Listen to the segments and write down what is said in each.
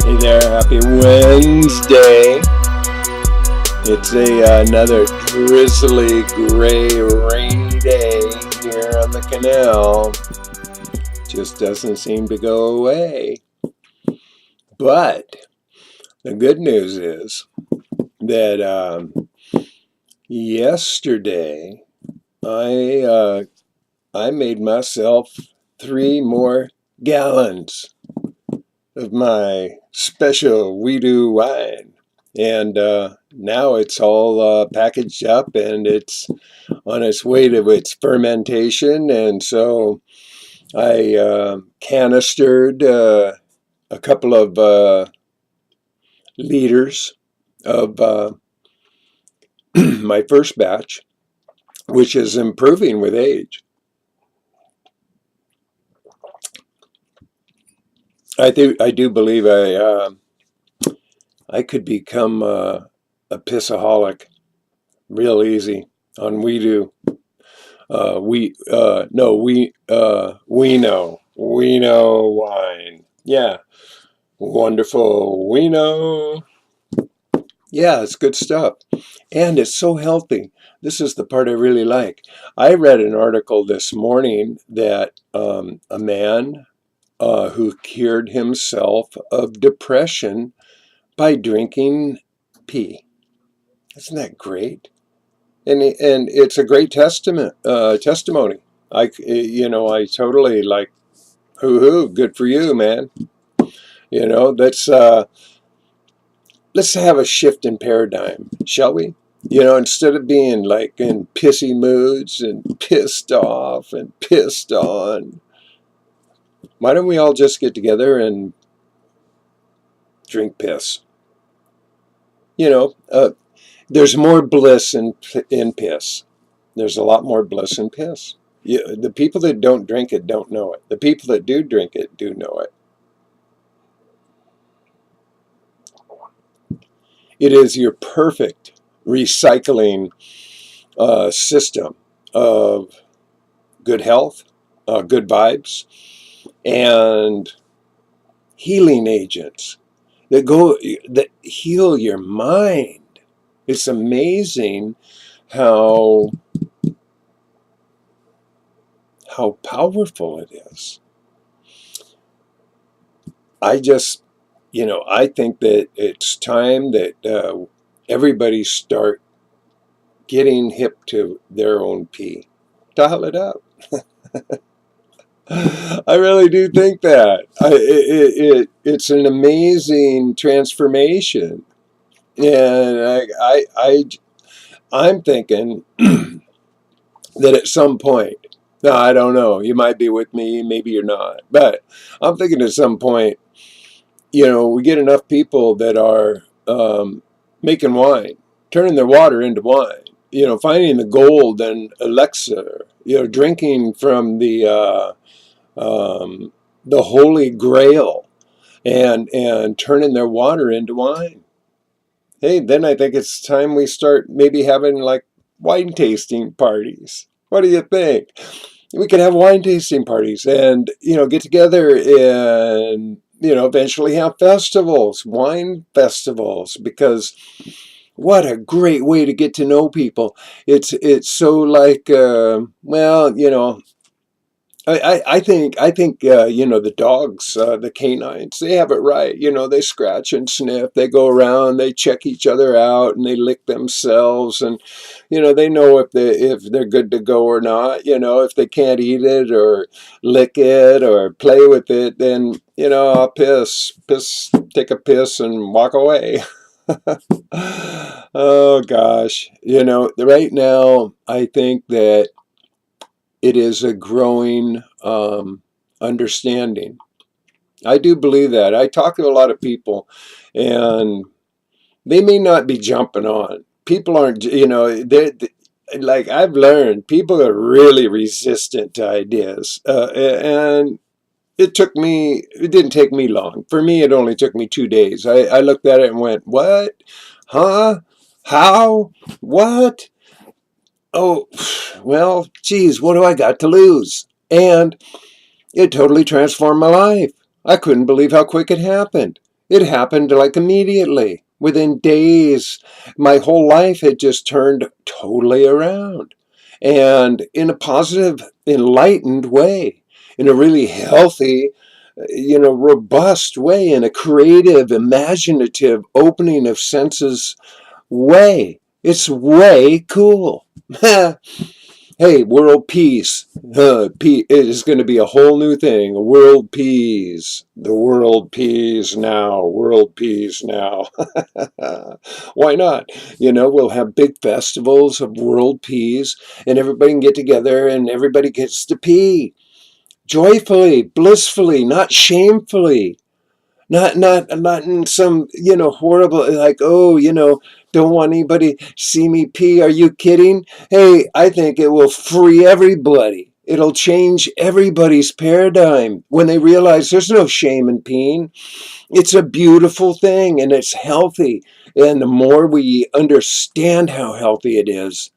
Hey there, happy Wednesday. It's another drizzly, gray, rainy day here on the canal. Just doesn't seem to go away. But the good news is that yesterday I made myself 3 more gallons of my special WEEDU wine, and now it's all packaged up and it's on its way to its fermentation. And so I canistered a couple of liters of my first batch, which is improving with age. I do believe I could become a pissaholic real easy on WEEDU. We know wine. Yeah, wonderful. We know. Yeah, it's good stuff, and it's so healthy. This is the part I really like. I read an article this morning that a man who cured himself of depression by drinking pee. Isn't that great? And it's a great testimony. I totally like, hoo-hoo, good for you, man. Let's have a shift in paradigm, shall we? Instead of being like in pissy moods and pissed off and pissed on, why don't we all just get together and drink piss? There's more bliss in piss. There's a lot more bliss in piss. The people that don't drink it don't know it. The people that do drink it do know it. It is your perfect recycling system of good health, good vibes, and healing agents that heal your mind. It's amazing how powerful it is. I think that it's time that everybody start getting hip to their own pee. Dial it up. I really do think that. It's an amazing transformation. And I'm thinking that at some point, now I don't know, you might be with me, maybe you're not, but I'm thinking at some point, we get enough people that are making wine, turning their water into wine, finding the gold and elixir, drinking from the holy grail and turning their water into wine. Hey, then I think it's time we start maybe having like wine tasting parties. What do you think? We could have wine tasting parties and, get together and, eventually have festivals, wine festivals, because what a great way to get to know people. It's so like, I think the dogs, the canines, they have it right. They scratch and sniff, they go around, they check each other out, and they lick themselves, and they know if they're good to go or not. If they can't eat it or lick it or play with it, then I'll take a piss and walk away. Oh gosh, right now I think that it is a growing understanding. I do believe that. I talk to a lot of people, and they may not be jumping on. People aren't, like I've learned, people are really resistant to ideas. And it didn't take me long. For me, it only took me 2 days. I looked at it and went, what? Huh? How? What? Oh, well, geez, what do I got to lose? And it totally transformed my life. I couldn't believe how quick it happened. It happened like immediately. Within days, my whole life had just turned totally around. And in a positive, enlightened way, in a really healthy, robust way, in a creative, imaginative, opening of senses way. It's way cool. Hey, world peace. It is going to be a whole new thing. World peace. The world peace now. World peace now. Why not? We'll have big festivals of world peace, and everybody can get together and everybody gets to pee. Joyfully, blissfully, not shamefully. Not in some, horrible, like, oh, don't want anybody see me pee. Are you kidding? Hey, I think it will free everybody. It'll change everybody's paradigm when they realize there's no shame in peeing. It's a beautiful thing and it's healthy. And the more we understand how healthy it is,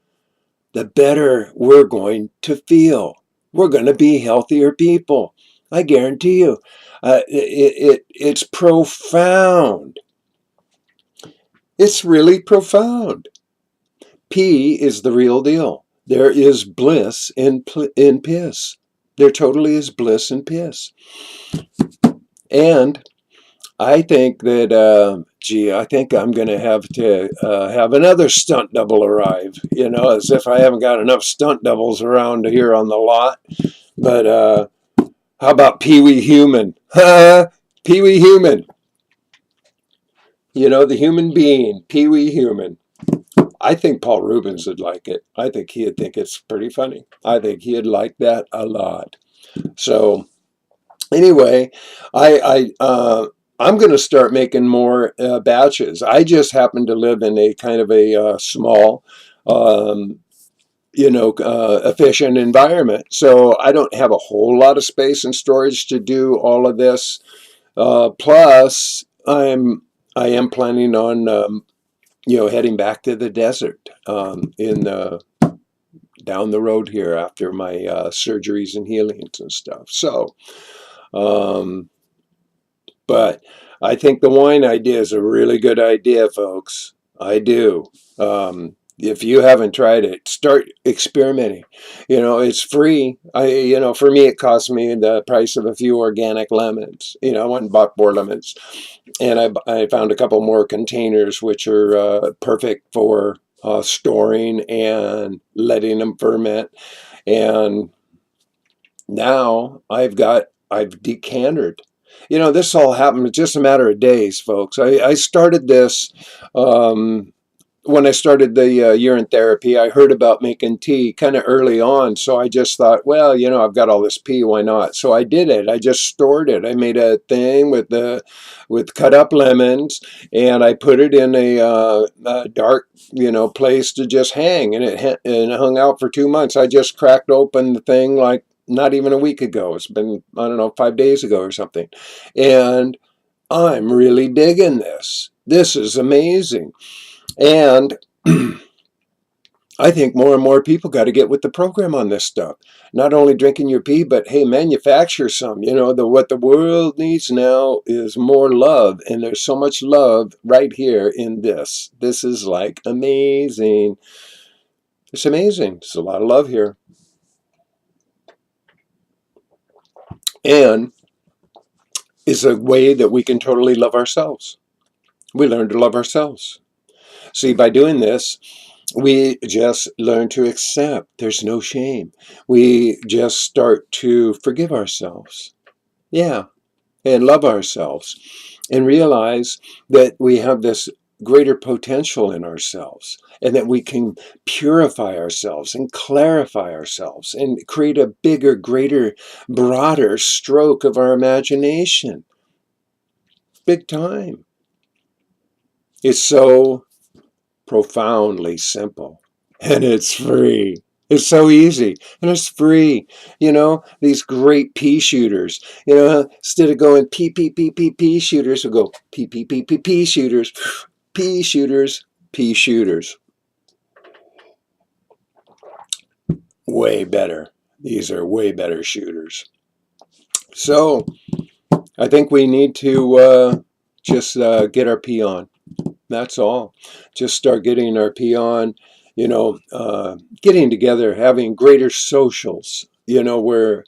the better we're going to feel. We're going to be healthier people. I guarantee you. It's profound. It's really profound. Pee is the real deal. There is bliss in piss. There totally is bliss in piss. And I think that, I think I'm going to have another stunt double arrive. As if I haven't got enough stunt doubles around here on the lot. But how about Pee Wee Human? Pee Wee Human. The human being, Pee Wee Human. I think Paul Rubens would like it. I think he'd think it's pretty funny. I think he'd like that a lot. So anyway, I'm going to start making more batches. I just happen to live in a kind of a small, efficient environment. So I don't have a whole lot of space and storage to do all of this. Plus, I am planning on heading back to the desert down the road here after my surgeries and healings and stuff. So, but I think the wine idea is a really good idea, folks. I do. If you haven't tried it, start experimenting. It's free. For me, it cost me the price of a few organic lemons. I went and bought 4 lemons. And I found a couple more containers, which are perfect for storing and letting them ferment. And now I've decantered. This all happened in just a matter of days, folks. I started this when I started the urine therapy. I heard about making tea kind of early on, so I just thought, well, I've got all this pee, why not? So I did it. I just stored it. I made a thing with cut up lemons, and I put it in a dark, place to just hang, and it hung out for 2 months. I just cracked open the thing like not even a week ago. It's been, I don't know, 5 days ago or something, and I'm really digging this. This is amazing. And I think more and more people got to get with the program on this stuff. Not only drinking your pee, but hey, manufacture some. What the world needs now is more love. And there's so much love right here in this. This is like amazing. It's amazing. There's a lot of love here. And it's a way that we can totally love ourselves. We learn to love ourselves. See, by doing this, we just learn to accept. There's no shame. We just start to forgive ourselves. Yeah, and love ourselves. And realize that we have this greater potential in ourselves. And that we can purify ourselves and clarify ourselves. And create a bigger, greater, broader stroke of our imagination. Big time. It's so profoundly simple, and it's free. It's so easy, and it's free. These great pea shooters, instead of going pea shooters, we'll go pea shooters, pea shooters, pea shooters. Way better. These are way better shooters. So I think we need to Just get our pee on. That's all. Just start getting our pee on, getting together, having greater socials, where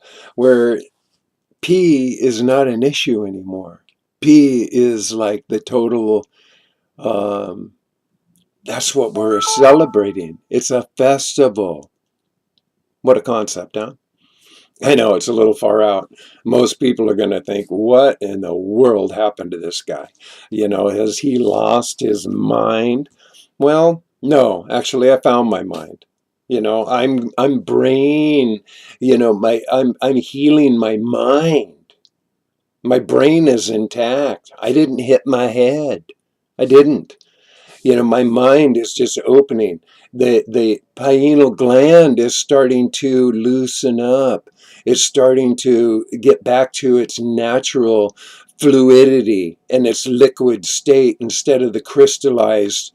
pee is not an issue anymore. Pee is like the total, um, that's what we're celebrating. It's a festival. What a concept, huh? I know it's a little far out. Most people are going to think, what in the world happened to this guy? Has he lost his mind? Well, no, actually I found my mind. I'm brain, I'm healing my mind. My brain is intact. I didn't hit my head. I didn't. My mind is just opening. The pineal gland is starting to loosen up. It's starting to get back to its natural fluidity and its liquid state instead of the crystallized,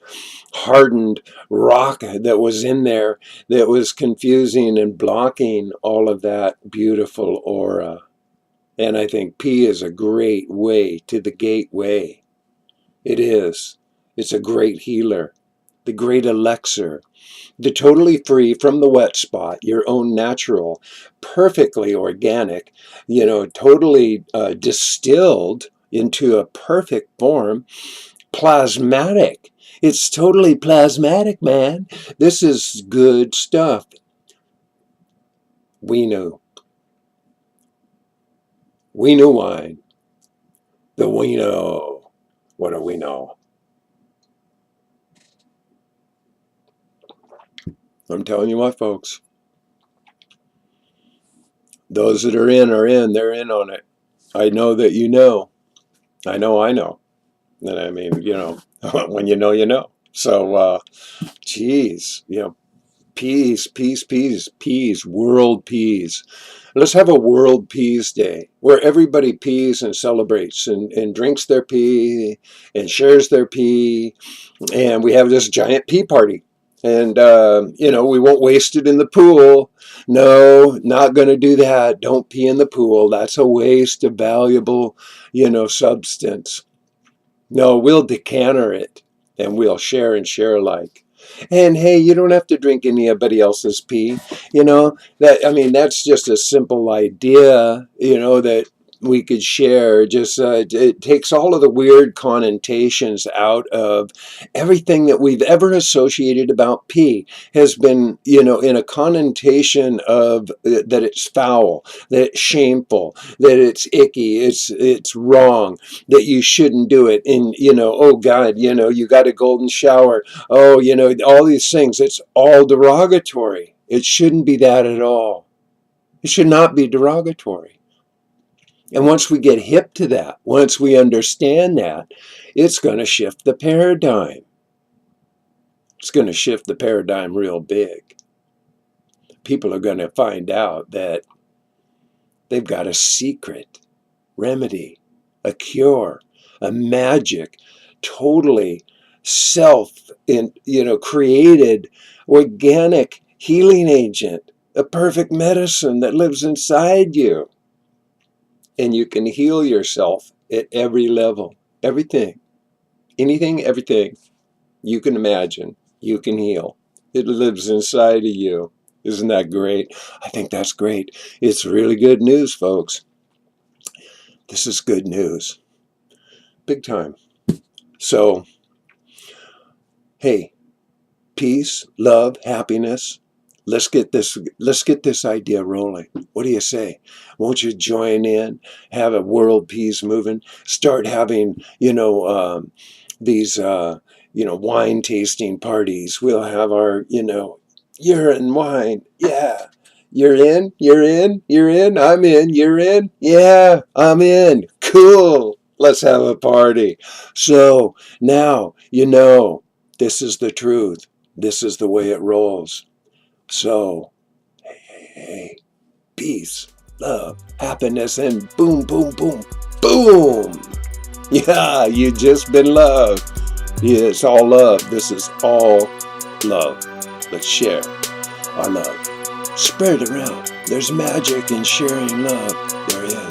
hardened rock that was in there that was confusing and blocking all of that beautiful aura. And I think P is a great way to the gateway. It is. It's a great healer, the great elixir, the totally free from the wet spot, your own natural, perfectly organic, totally distilled into a perfect form, plasmatic. It's totally plasmatic, man. This is good stuff. WEEDU. WEEDU wine. The WEEDU. What do we know? I'm telling you what, folks. Those that are in, they're in on it. I know that you know. I know. And I mean, when you know, you know. So, geez, peace, world peace. Let's have a world peace day where everybody pees and celebrates and drinks their pee and shares their pee. And we have this giant pee party. And, we won't waste it in the pool. No, not going to do that. Don't pee in the pool. That's a waste of valuable, substance. No, we'll decanter it and we'll share and share alike. And hey, you don't have to drink anybody else's pee. That's just a simple idea, that we could share. Just it takes all of the weird connotations out of everything that we've ever associated about pee has been, in a connotation of that it's foul, that it's shameful, that it's icky, it's wrong, that you shouldn't do it. And, oh God, you got a golden shower. Oh, all these things. It's all derogatory. It shouldn't be that at all. It should not be derogatory. And once we get hip to that, once we understand that, it's going to shift the paradigm. It's going to shift the paradigm real big. People are going to find out that they've got a secret remedy, a cure, a magic, totally created organic healing agent, a perfect medicine that lives inside you. And you can heal yourself at every level. Everything. Anything, everything you can imagine, you can heal. It lives inside of you. Isn't that great? I think that's great. It's really good news, folks. This is good news. Big time. So, hey, peace, love, happiness. Let's get this idea rolling. What do you say? Won't you join in? Have a world peace moving. Start having, these, wine tasting parties. We'll have our, urine wine. Yeah. You're in? I'm in. You're in? Yeah, I'm in. Cool. Let's have a party. So now, this is the truth. This is the way it rolls. So, hey, peace, love, happiness, and boom, boom, boom, boom. Yeah, you just been loved. Yeah, it's all love. This is all love. Let's share our love. Spread it around. There's magic in sharing love. There is.